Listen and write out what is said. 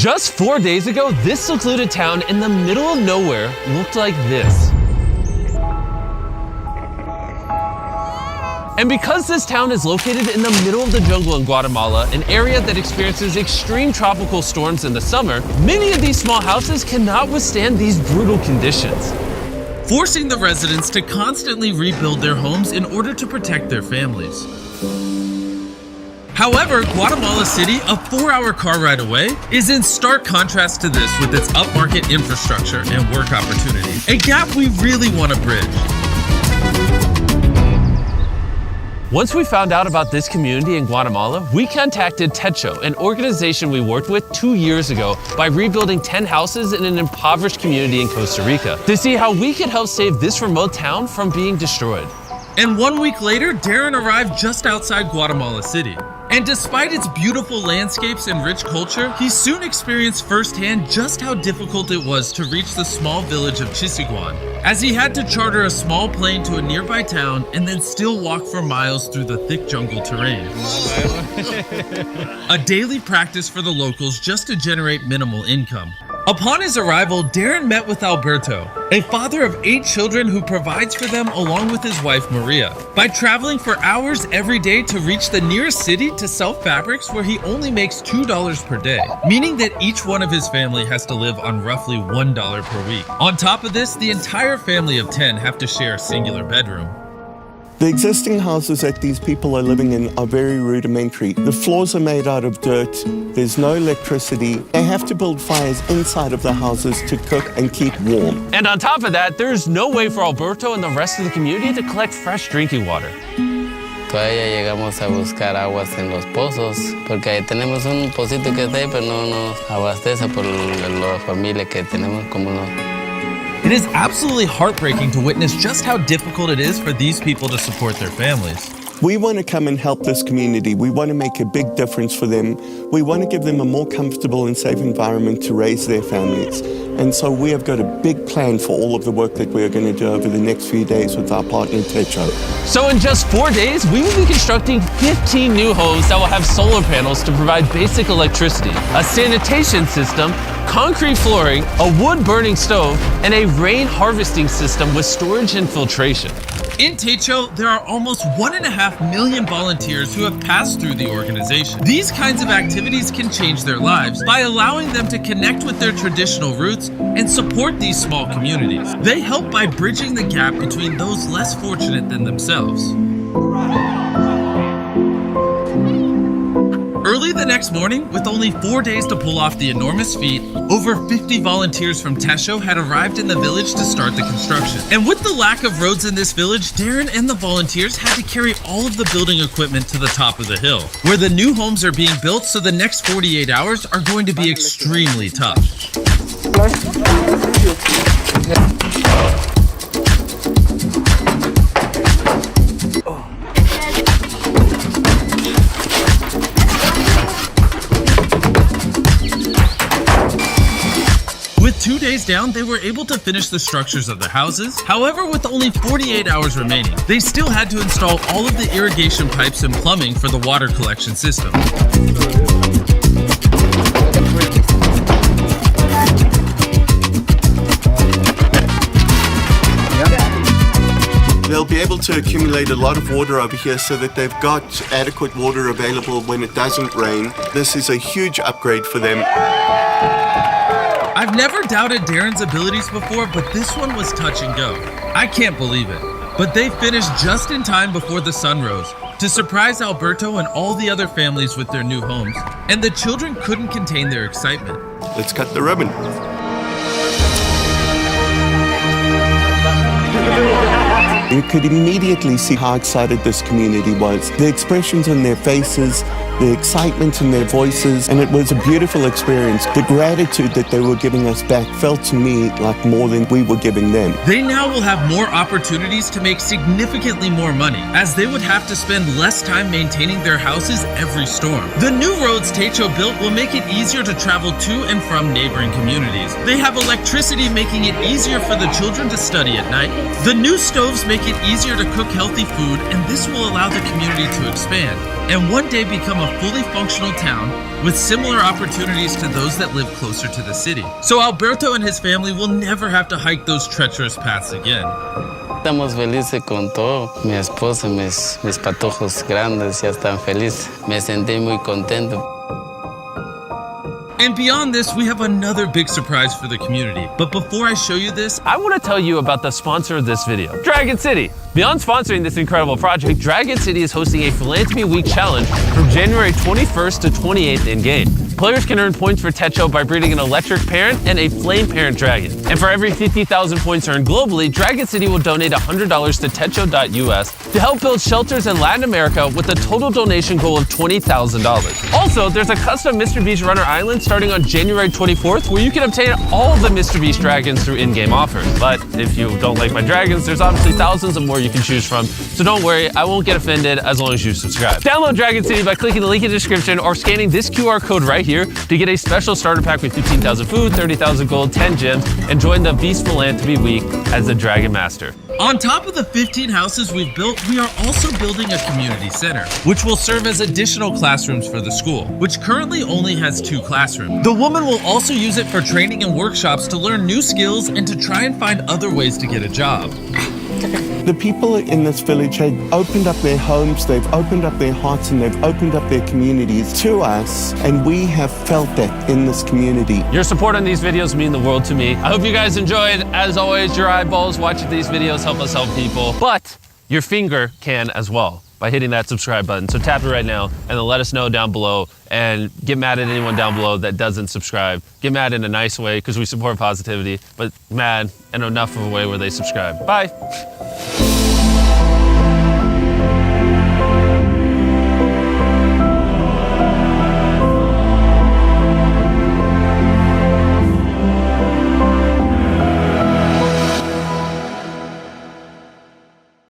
Just 4 days ago, this secluded town in the middle of nowhere looked like this. And because this town is located in the middle of the jungle in Guatemala, an area that experiences extreme tropical storms in the summer, many of these small houses cannot withstand these brutal conditions, forcing the residents to constantly rebuild their homes in order to protect their families. However, Guatemala City, a 4-hour car ride away, is in stark contrast to this with its upmarket infrastructure and work opportunities, a gap we really want to bridge. Once we found out about this community in Guatemala, we contacted Techo, an organization we worked with 2 years ago by rebuilding 10 houses in an impoverished community in Costa Rica, to see how we could help save this remote town from being destroyed. And 1 week later, Darren arrived just outside Guatemala City. And despite its beautiful landscapes and rich culture, he soon experienced firsthand just how difficult it was to reach the small village of Chisiguan, as he had to charter a small plane to a nearby town and then still walk for miles through the thick jungle terrain. A daily practice for the locals just to generate minimal income. Upon his arrival, Darren met with Alberto, a father of 8 children who provides for them along with his wife Maria, by traveling for hours every day to reach the nearest city to sell fabrics where he only makes $2 per day, meaning that each one of his family has to live on roughly $1 per week. On top of this, the entire family of 10 have to share a singular bedroom. The existing houses that these people are living in are very rudimentary. The floors are made out of dirt, there's no electricity. They have to build fires inside of the houses to cook and keep warm. And on top of that, there's no way for Alberto and the rest of the community to collect fresh drinking water. Todavía llegamos a buscar aguas en los pozos, porque ahí tenemos un pocito que está ahí, pero no nos abastece por la familia que tenemos como no. It is absolutely heartbreaking to witness just how difficult it is for these people to support their families. We want to come and help this community. We want to make a big difference for them. We want to give them a more comfortable and safe environment to raise their families. And so we have got a big plan for all of the work that we are going to do over the next few days with our partner Techo. So in just 4 days, we will be constructing 15 new homes that will have solar panels to provide basic electricity, a sanitation system, concrete flooring, a wood-burning stove, and a rain harvesting system with storage and filtration. In Techo, there are almost 1.5 million volunteers who have passed through the organization. These kinds of activities can change their lives by allowing them to connect with their traditional roots and support these small communities. They help by bridging the gap between those less fortunate than themselves. Early the next morning, with only 4 days to pull off the enormous feat, over 50 volunteers from Techo had arrived in the village to start the construction. And with the lack of roads in this village, Darren and the volunteers had to carry all of the building equipment to the top of the hill, where the new homes are being built, so the next 48 hours are going to be extremely tough. With 2 days down, they were able to finish the structures of the houses. However, with only 48 hours remaining, they still had to install all of the irrigation pipes and plumbing for the water collection system. They'll be able to accumulate a lot of water over here so that they've got adequate water available when it doesn't rain. This is a huge upgrade for them. I've never doubted Darren's abilities before, but this one was touch and go. I can't believe it. But they finished just in time before the sun rose to surprise Alberto and all the other families with their new homes, and the children couldn't contain their excitement. Let's cut the ribbon. You could immediately see how excited this community was. The expressions on their faces, the excitement in their voices, and it was a beautiful experience. The gratitude that they were giving us back felt to me like more than we were giving them. They now will have more opportunities to make significantly more money, as they would have to spend less time maintaining their houses every storm. The new roads Techo built will make it easier to travel to and from neighboring communities. They have electricity, making it easier for the children to study at night. The new stoves make it easier to cook healthy food, and this will allow the community to expand and one day become a fully functional town with similar opportunities to those that live closer to the city. So Alberto and his family will never have to hike those treacherous paths again. Estamos felices con todo. Mi esposa, mis patojos grandes ya están felices. Me sentí muy contento. And beyond this, we have another big surprise for the community. But before I show you this, I want to tell you about the sponsor of this video, Dragon City. Beyond sponsoring this incredible project, Dragon City is hosting a Philanthropy Week Challenge from January 21st to 28th in-game. Players can earn points for Techo by breeding an electric parent and a flame parent dragon. And for every 50,000 points earned globally, Dragon City will donate $100 to Techo.us to help build shelters in Latin America with a total donation goal of $20,000. Also, there's a custom Mr. Beast Runner Island starting on January 24th where you can obtain all of the Mr. Beast dragons through in-game offers. But if you don't like my dragons, there's obviously thousands of more you can choose from. So don't worry, I won't get offended as long as you subscribe. Download Dragon City by clicking the link in the description or scanning this QR code right here to get a special starter pack with 15,000 food, 30,000 gold, 10 gems, and join the Beast Philanthropy Week as the Dragon Master. On top of the 15 houses we've built, we are also building a community center, which will serve as additional classrooms for the school, which currently only has 2 classrooms. The woman will also use it for training and workshops to learn new skills and to try and find other ways to get a job. The people in this village have opened up their homes, they've opened up their hearts, and they've opened up their communities to us, and we have felt that in this community. Your support on these videos mean the world to me. I hope you guys enjoyed. As always, your eyeballs watching these videos help us help people, but your finger can as well by hitting that subscribe button. So tap it right now and then let us know down below, and get mad at anyone down below that doesn't subscribe. Get mad in a nice way because we support positivity, but mad in enough of a way where they subscribe. Bye.